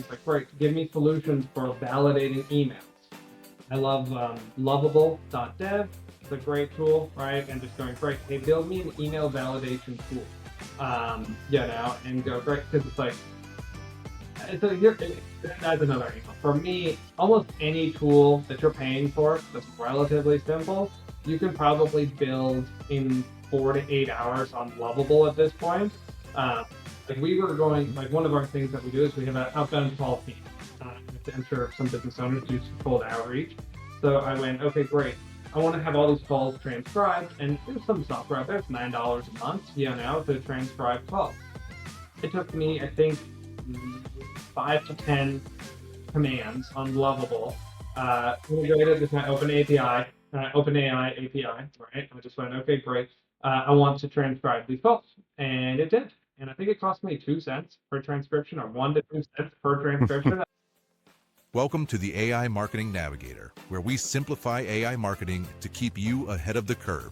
It's like, great, give me solutions for validating emails. I love Lovable.dev. It's a great tool, right? And just going, great, hey, build me an email validation tool, and go, great, because it's like, so that's another angle. For me, almost any tool that you're paying for that's relatively simple, you can probably build in 4 to 8 hours on Lovable at this point. Uh, like we were going, like one of our things that we do is we have an outbound call team. I'm sure some business owners do cold outreach. So I went, okay, great. I want to have all these calls transcribed, and there's some software out there. It's $9 a month, to transcribe calls. It took me, I think, 5 to 10 commands on Lovable, integrated with my OpenAI API, right? I just went, okay, great. I want to transcribe these calls, and it did. And I think it cost me 2 cents per transcription, or 1 to 2 cents per transcription. Welcome to the AI Marketing Navigator, where we simplify AI marketing to keep you ahead of the curve.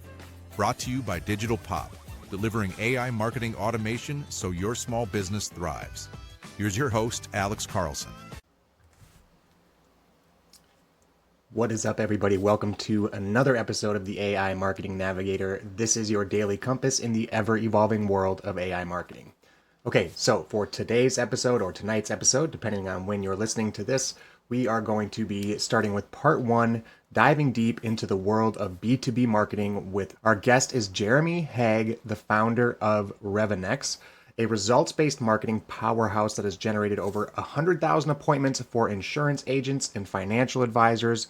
Brought to you by Digital Pop, delivering AI marketing automation so your small business thrives. Here's your host, Alex Carlson. What is up, everybody? Welcome to another episode of the AI Marketing Navigator. This is your daily compass in the ever-evolving world of AI marketing. Okay, so for today's episode, or tonight's episode, depending on when you're listening to this, we are going to be starting with part one, diving deep into the world of B2B marketing with our guest is Jeremy Haug, the founder of Revenx, a results-based marketing powerhouse that has generated over 100,000 appointments for insurance agents and financial advisors,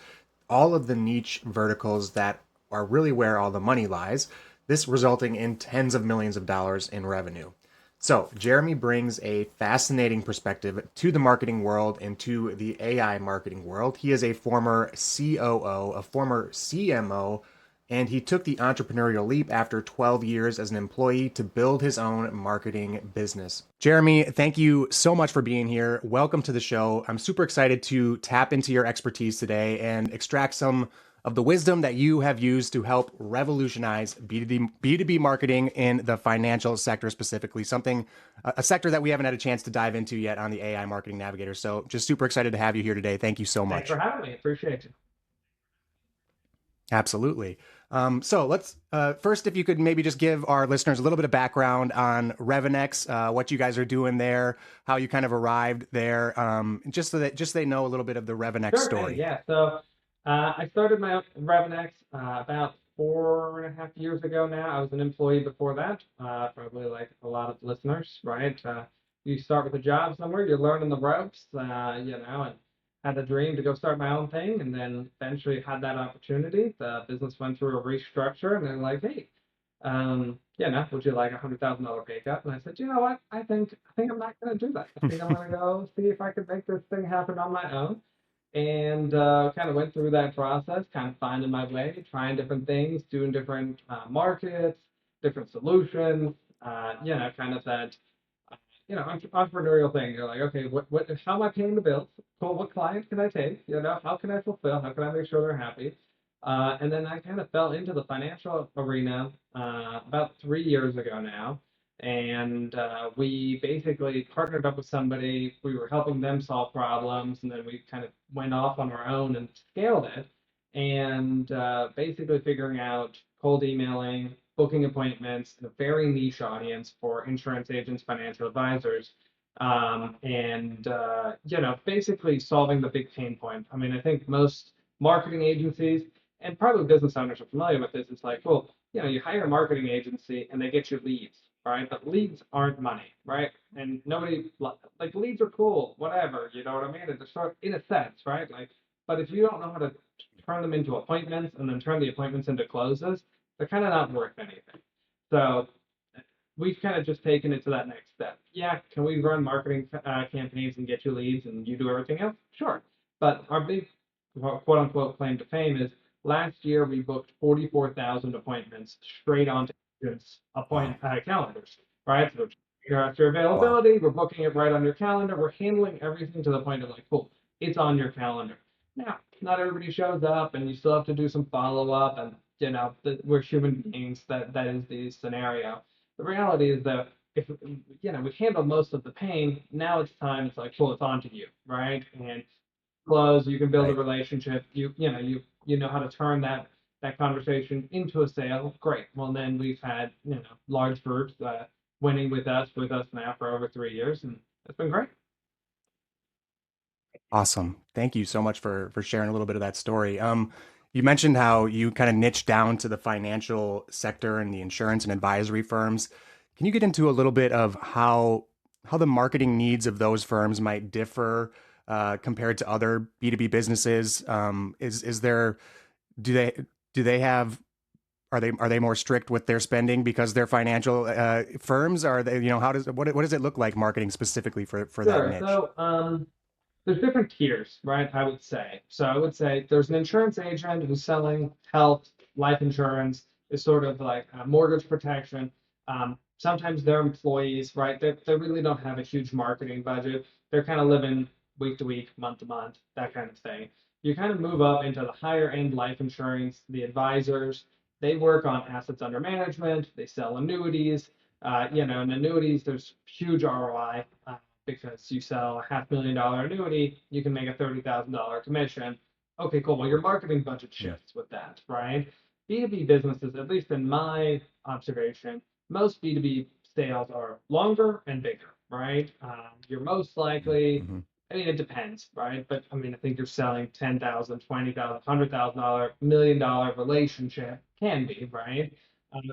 all of the niche verticals that are really where all the money lies, this resulting in tens of millions of dollars in revenue. So Jeremy brings a fascinating perspective to the marketing world and to the AI marketing world. He is a former COO, a former CMO, and he took the entrepreneurial leap after 12 years as an employee to build his own marketing business. Jeremy, thank you so much for being here. Welcome to the show. I'm super excited to tap into your expertise today and extract some of the wisdom that you have used to help revolutionize B2B marketing in the financial sector specifically, a sector that we haven't had a chance to dive into yet on the AI Marketing Navigator. So just super excited to have you here today. Thank you so much. Thanks for having me. Appreciate it. Absolutely. So let's first, if you could maybe just give our listeners a little bit of background on Revenx, what you guys are doing there, how you kind of arrived there, just so that they know a little bit of the Revenx story. Yeah. So I started my Revenx about 4.5 years ago now. I was an employee before that, probably like a lot of listeners, right? You start with a job somewhere, you're learning the ropes, and had a dream to go start my own thing, and then eventually had that opportunity. The business went through a restructure, and they're like, hey, would you like $100,000 pay cut? And I said, you know what? I think I'm not going to do that. I think I'm going to go see if I could make this thing happen on my own. And kind of went through that process, kind of finding my way, trying different things, doing different markets, different solutions, kind of that entrepreneurial thing. You're like, okay, how am I paying the bills? Cool, what client can I take? How can I fulfill? How can I make sure they're happy? And then I kind of fell into the financial arena about 3 years ago now. And we basically partnered up with somebody. We were helping them solve problems, and then we kind of went off on our own and scaled it. And basically figuring out cold emailing, booking appointments in a very niche audience for insurance agents, financial advisors, basically solving the big pain point. I mean, I think most marketing agencies and probably business owners are familiar with this. It's like, well, you hire a marketing agency and they get you leads, right? But leads aren't money, right? And nobody, like, leads are cool, whatever, you know what I mean? It's sort of, in a sense, right? Like, but if you don't know how to turn them into appointments and then turn the appointments into closes, they're kind of not worth anything. So we've kind of just taken it to that next step. Yeah, can we run marketing campaigns and get you leads and you do everything else? Sure. But our big quote unquote claim to fame is last year we booked 44,000 appointments straight onto agents' calendars, right? So after availability, we're booking it right on your calendar. We're handling everything to the point of like, cool, it's on your calendar. Now, not everybody shows up, and you still have to do some follow up, and we're human beings. That is the scenario. The reality is that if we handle most of the pain, now it's time. It's like, cool, it's on to you, right? And close. You can build a Right. relationship. You know how to turn that conversation into a sale. Great. Well, then we've had large groups winning with us now for over 3 years, and it's been great. Awesome. Thank you so much for sharing a little bit of that story. You mentioned how you kind of niche down to the financial sector and the insurance and advisory firms. Can you get into a little bit of how the marketing needs of those firms might differ compared to other B2B businesses? Is there do they have are they more strict with their spending because they're financial firms? Are they, how does what does it look like marketing specifically for that Sure. niche? So there's different tiers, right? I would say. So I would say there's an insurance agent who's selling health, life insurance, is sort of like mortgage protection. Sometimes they're employees, right? They really don't have a huge marketing budget. They're kind of living week to week, month to month, that kind of thing. You kind of move up into the higher end life insurance, the advisors. They work on assets under management. They sell annuities. And annuities, there's huge ROI. Because you sell a $500,000 annuity, you can make a $30,000 commission. Okay, cool. Well, your marketing budget shifts with that, right? B2B businesses, at least in my observation, most B2B sales are longer and bigger, right? You're most likely, Mm-hmm. I mean, it depends, right? But I mean, I think you're selling 10,000, 20,000, $100,000, $1 million relationship can be, right?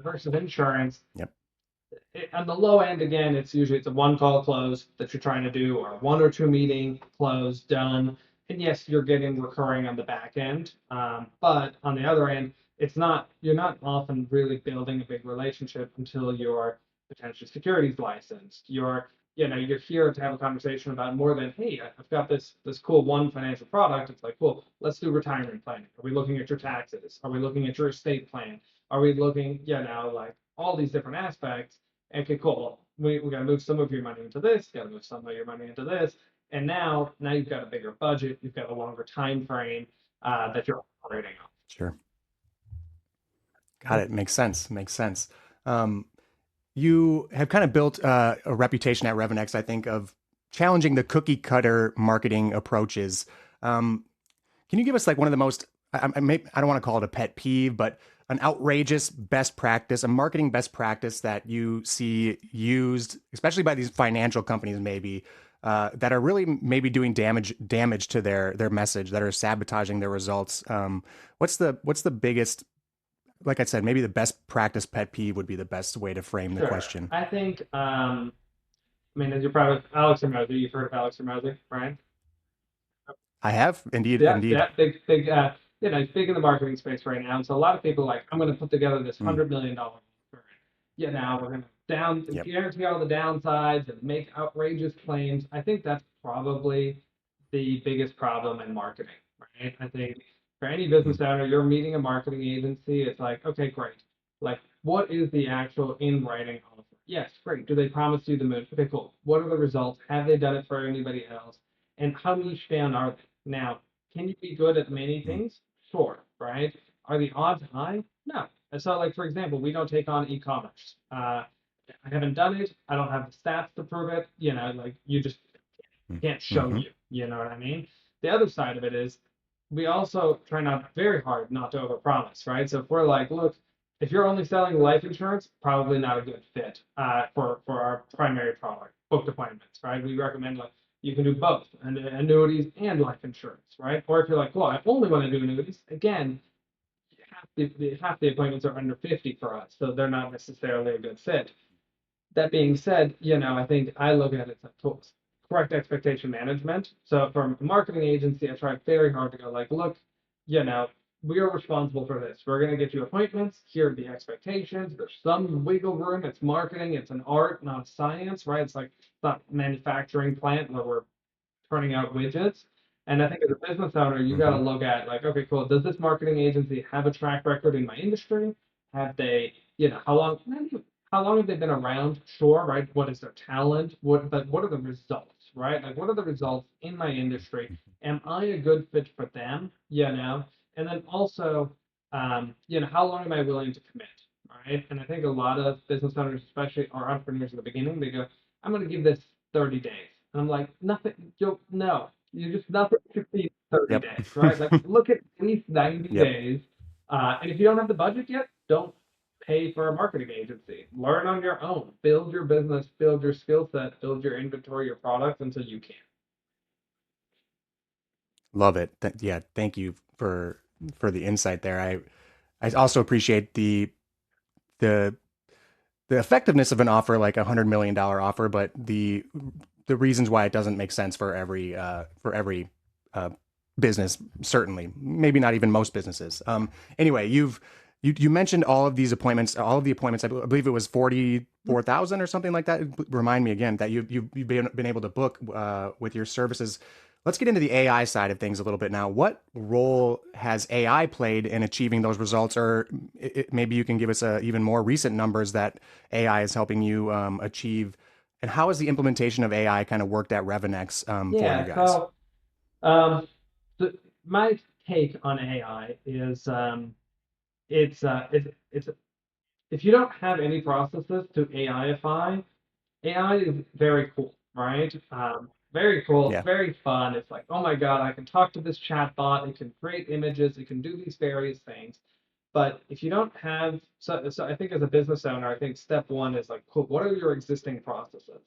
Versus insurance, Yep. on the low end, again, it's a one call close that you're trying to do, or one or two meeting close done. And yes, you're getting recurring on the back end. But on the other end, you're not often really building a big relationship until you're potentially securities licensed. You're here to have a conversation about more than, hey, I've got this cool one financial product. It's like, cool, let's do retirement planning. Are we looking at your taxes? Are we looking at your estate plan? Are we looking, like all these different aspects? Okay, cool. We got to move some of your money into this, got to move some of your money into this. And now you've got a bigger budget, you've got a longer time frame that you're operating on. Sure. Got it. Makes sense. Makes sense. Um, you have kind of built a reputation at Revenx, I think, of challenging the cookie cutter marketing approaches. Can you give us like one of the most, I don't want to call it a pet peeve, but an outrageous best practice, a marketing best practice that you see used, especially by these financial companies, maybe that are really maybe doing damage to their message, that are sabotaging their results. What's the biggest, like I said, maybe the best practice pet peeve would be the best way to frame the Sure. question. I think, I mean, as you're probably, Alex Ramosi, you've heard of Alex Ramosi, right? I have indeed, Yeah, indeed. yeah, big, he's big in the marketing space right now. And so a lot of people are like, I'm going to put together this Mm, $100 million. We're going to yep. guarantee all the downsides and make outrageous claims. I think that's probably the biggest problem in marketing, right? I think for any Mm, business owner, you're meeting a marketing agency. It's like, okay, great. Like, what is the actual in writing offer? Yes, great. Do they promise you the moon? Okay, cool. What are the results? Have they done it for anybody else? And how niche down are they? Now, can you be good at many mm, things? Sure, right? Are the odds high? No. And so, like, for example, we don't take on e-commerce. I haven't done it. I don't have the stats to prove it. Like, you just mm, can't show mm-hmm. you. You know what I mean? The other side of it is we also try not very hard not to overpromise, right? So if we're like, look, if you're only selling life insurance, probably not a good fit for our primary product, booked appointments, right? We recommend like you can do both, annuities and life insurance, right? Or if you're like, well, I only want to do annuities, again, half the appointments are under 50 for us, so they're not necessarily a good fit. That being said, I think I look at it as correct expectation management. So from a marketing agency, I try very hard to go like, look, you know, we are responsible for this. We're going to get you appointments. Here are the expectations. There's some wiggle room. It's marketing. It's an art, not science, right? It's like it's not manufacturing plant where we're turning out widgets. And I think as a business owner, you got to Mm-hmm. look at like, okay, cool. Does this marketing agency have a track record in my industry? Have they, how long have they been around? Sure, right? What is their talent? But what are the results, right? Like, what are the results in my industry? Am I a good fit for them? And then also, how long am I willing to commit? right? And I think a lot of business owners, especially our entrepreneurs in the beginning, they go, I'm going to give this 30 days. And I'm like, nothing, no, you just nothing succeeds in 30 Yep. days, right? Like look at least 90 Yep. days. And if you don't have the budget yet, don't pay for a marketing agency. Learn on your own. Build your business, build your skill set, build your inventory, your products until you can. Love it. Yeah, thank you for the insight there. I also appreciate the the effectiveness of an offer like $100 million offer, but the reasons why it doesn't make sense for every uh, business, certainly, maybe not even most businesses. Anyway, you mentioned all of these appointments, all of the appointments. I believe it was 44,000 or something like that. Remind me again that you've been able to book with your services. Let's get into the AI side of things a little bit now. What role has AI played in achieving those results, or maybe you can give us even more recent numbers that AI is helping you achieve, and how has the implementation of AI kind of worked at Revenx for you Yeah. guys? So, um, my take on AI is it's if you don't have any processes to AIify, AI is very cool, right? Very cool. It's Yeah. very fun. It's like, oh my God, I can talk to this chatbot. It can create images. It can do these various things. But if you don't have, so I think as a business owner, I think step one is like, cool, what are your existing processes?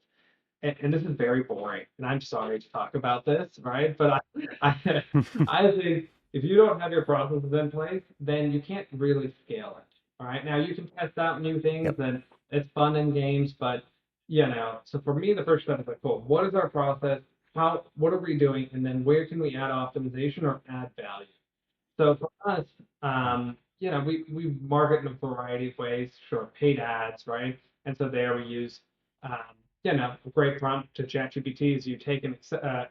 And this is very boring, and I'm sorry to talk about this, right? But I, I think if you don't have your processes in place, then you can't really scale it. All right. Now you can test out new things Yep. and it's fun in games, but so for me, the first step is like, cool, what is our process? What are we doing? And then where can we add optimization or add value? So for us, we market in a variety of ways, sure, paid ads, right? And so there we use, a great prompt to ChatGPT is you take an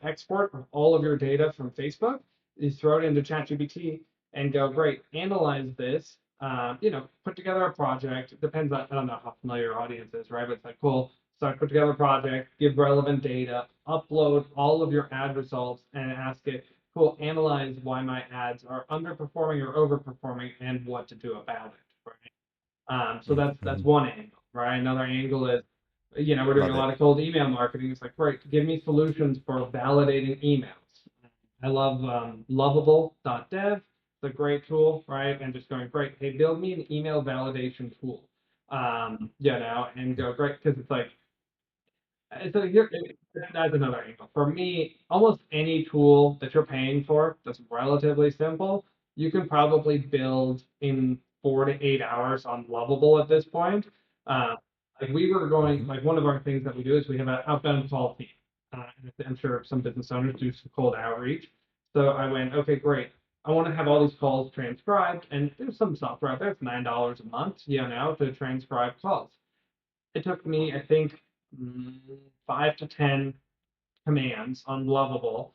export of all of your data from Facebook, you throw it into ChatGPT and go, great, analyze this, put together a project. It depends on, I don't know how familiar your audience is, right? But it's like, cool. So I put together a project, give relevant data, upload all of your ad results, and ask it, cool, analyze why my ads are underperforming or overperforming and what to do about it, right? So that's Mhm. one angle, right? Another angle is, we're doing a Love it. lot of cold email marketing. It's like, great, give me solutions for validating emails. I love Lovable.dev. It's a great tool, right? And just going, great, hey, build me an email validation tool. And go, great, because it's like, so here, that's another angle. For me, almost any tool that you're paying for that's relatively simple, you can probably build in 4 to 8 hours on Lovable at this point. Uh, like we were going, Mhm. like one of our things that we do is we have an outbound call team. And I'm sure some business owners do some cold outreach. So I went, okay, great. I want to have all these calls transcribed, and there's some software out there. It's $9 a month, to transcribe calls. It took me, I think, 5 to 10 commands on Lovable,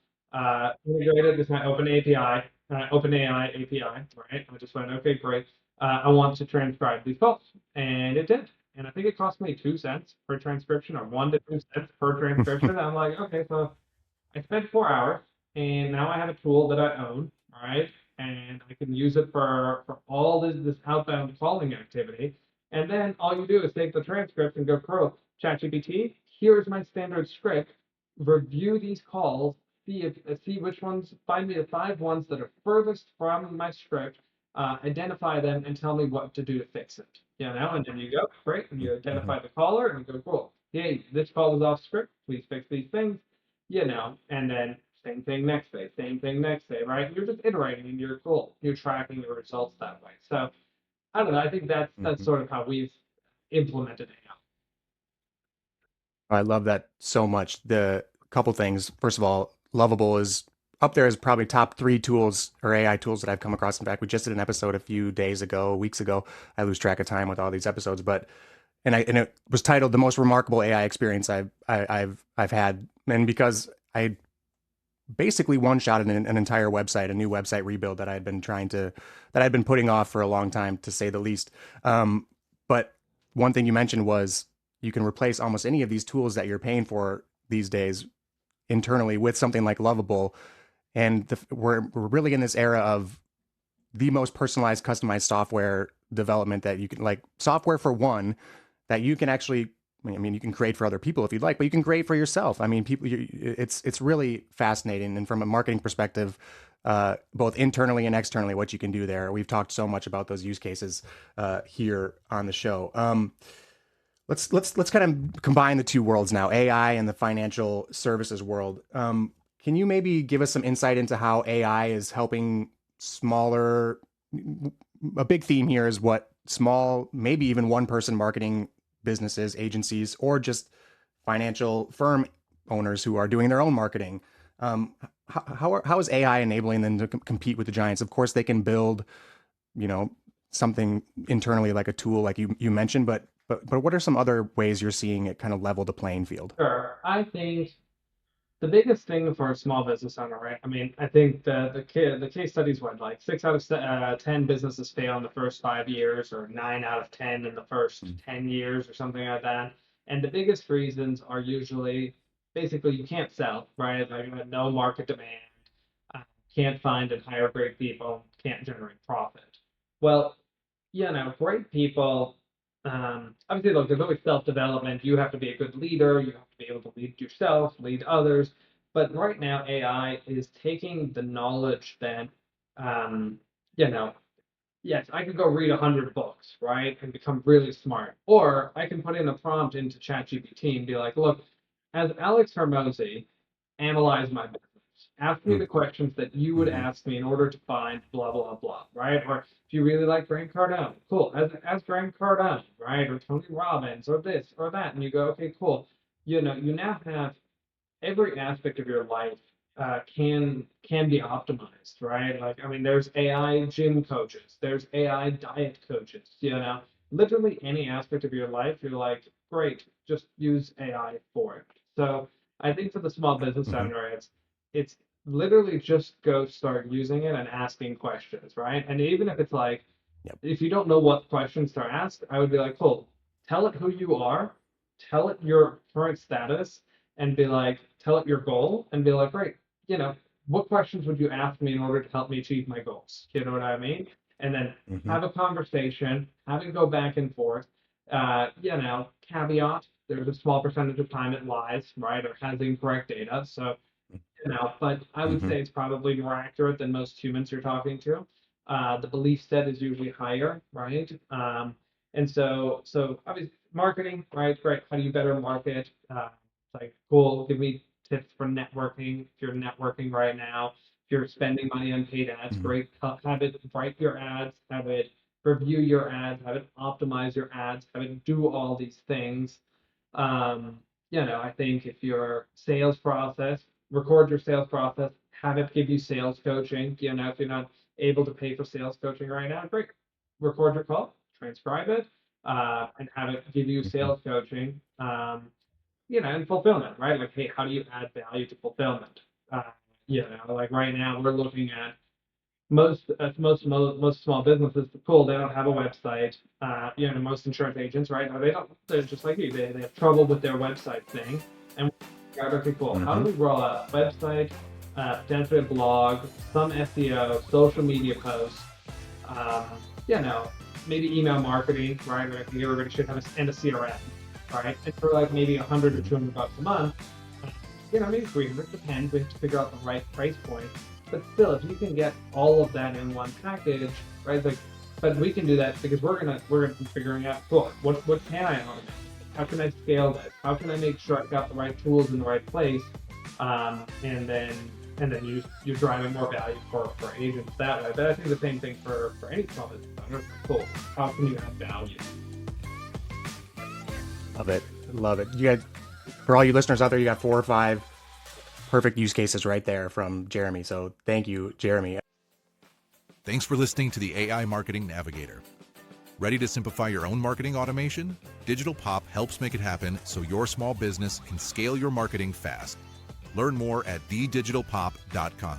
integrated with my OpenAI API, right? I just went, okay, great. I want to transcribe these calls, and it did. And I think it cost me 2 cents per transcription, or 1 to 2 cents per transcription. I'm like, okay, so I spent 4 hours, and now I have a tool that I own, right? And I can use it for all this outbound calling activity. And then all you do is take the transcript and go, "Pro, ChatGPT, here's my standard script. Review these calls, see which ones, find me the 5 ones that are furthest from my script, identify them, and tell me what to do to fix it." And then you go, great, and you Mhm. identify the caller, and you go, cool. Hey, this call was off script. Please fix these things, and then same thing next day, same thing next day, right? You're just iterating and you're cool. You're tracking your results that way. So I don't know. I think that's Mhm. sort of how we've implemented AI. I love that so much. The couple things. First of all, Lovable is up there as probably top three tools or AI tools that I've come across. In fact, we just did an episode a few days ago, weeks ago. I lose track of time with all these episodes, but and it was titled "The Most Remarkable AI Experience I've had," and because I basically one shot an entire website, a new website rebuild that I'd been putting off for a long time, to say the least. But one thing you mentioned was you can replace almost any of these tools that you're paying for these days internally with something like Lovable. And we're really in this era of the most personalized, customized software development that you can, like software for one, that you can actually, I mean, you can create for other people if you'd like, but you can create for yourself. I mean, it's really fascinating. And from a marketing perspective, both internally and externally, what you can do there. We've talked so much about those use cases here on the show. Let's kind of combine the two worlds now, AI and the financial services world. Can you maybe give us some insight into how AI is helping smaller? A big theme here is what small, maybe even one-person marketing businesses, agencies, or just financial firm owners who are doing their own marketing. How is AI enabling them to compete with the giants? Of course, they can build, something internally like a tool, like you mentioned, but what are some other ways you're seeing it kind of level the playing field? Sure. I think the biggest thing for a small business owner, right? I mean, I think the case studies went like 6 out of 10 businesses fail in the first 5 years, or 9 out of 10 in the first 10 years, or something like that. And the biggest reasons are usually basically you can't sell, right? Like no market demand, can't find and hire great people, can't generate profit. Well, great people. Obviously, look, there's always self-development. You have to be a good leader. You have to be able to lead yourself, lead others. But right now, AI is taking the knowledge that, um, you know, yes, I could go read 100 books, right, and become really smart. Or I can put in a prompt into ChatGPT and be like, look, as Alex Hermosi, analyze my business. Ask me the questions that you would Mm-hmm. ask me in order to find blah blah blah, right? Or if you really like Grant Cardone, cool. As Grant Cardone, right? Or Tony Robbins, or this or that, and you go, okay, cool. You now have every aspect of your life can be optimized, right? Like, I mean, there's AI gym coaches, there's AI diet coaches, literally any aspect of your life, you're like, great, just use AI for it. So I think for the small business Mm-hmm. owner, it's literally just go start using it and asking questions, right? And even if it's like, Yep. if you don't know what questions to ask, I would be like, cool, tell it who you are, tell it your current status, and be like, tell it your goal, and be like, great, what questions would you ask me in order to help me achieve my goals? You know what I mean? And then Mm-hmm. have a conversation, have it go back and forth. Caveat, there's a small percentage of time it lies, right, or has incorrect data. So but I would Mm-hmm. say it's probably more accurate than most humans you're talking to. The belief set is usually higher, right? And so obviously marketing, right? Great. How do you better market? Like, cool. Give me tips for networking. If you're networking right now, if you're spending money on paid ads, Mm-hmm. great. Have it write your ads, have it review your ads, have it optimize your ads, have it do all these things. Um, I think if your sales process, record your sales process, have it give you sales coaching. If you're not able to pay for sales coaching right now, great. Record your call, transcribe it, and have it give you Mm-hmm. sales coaching. And fulfillment, right? Like, hey, how do you add value to fulfillment? Like right now we're looking at most small businesses. Cool, they don't have a website. Most insurance agents, right? Now they don't. They're just like you. They have trouble with their website thing. And we're like, okay, cool. How Mm-hmm. do we roll out a website, potentially a blog, some SEO, social media posts, um, you know, maybe email marketing, right? I think everybody should have and a CRM, right? And for like maybe 100 or $200 a month, maybe 300, depends. We have to figure out the right price point. But still, if you can get all of that in one package, right? Like, but we can do that because we're gonna be figuring out, cool, what can I automate? How can I scale this? How can I make sure I've got the right tools in the right place? And then you're driving more value for agents that way. But I think the same thing for any small business owner. Cool. How can you add value? Love it. Love it. You got, for all you listeners out there, you got 4 or 5 perfect use cases right there from Jeremy. So thank you, Jeremy. Thanks for listening to the AI Marketing Navigator. Ready to simplify your own marketing automation? Digital Pop helps make it happen so your small business can scale your marketing fast. Learn more at thedigitalpop.com.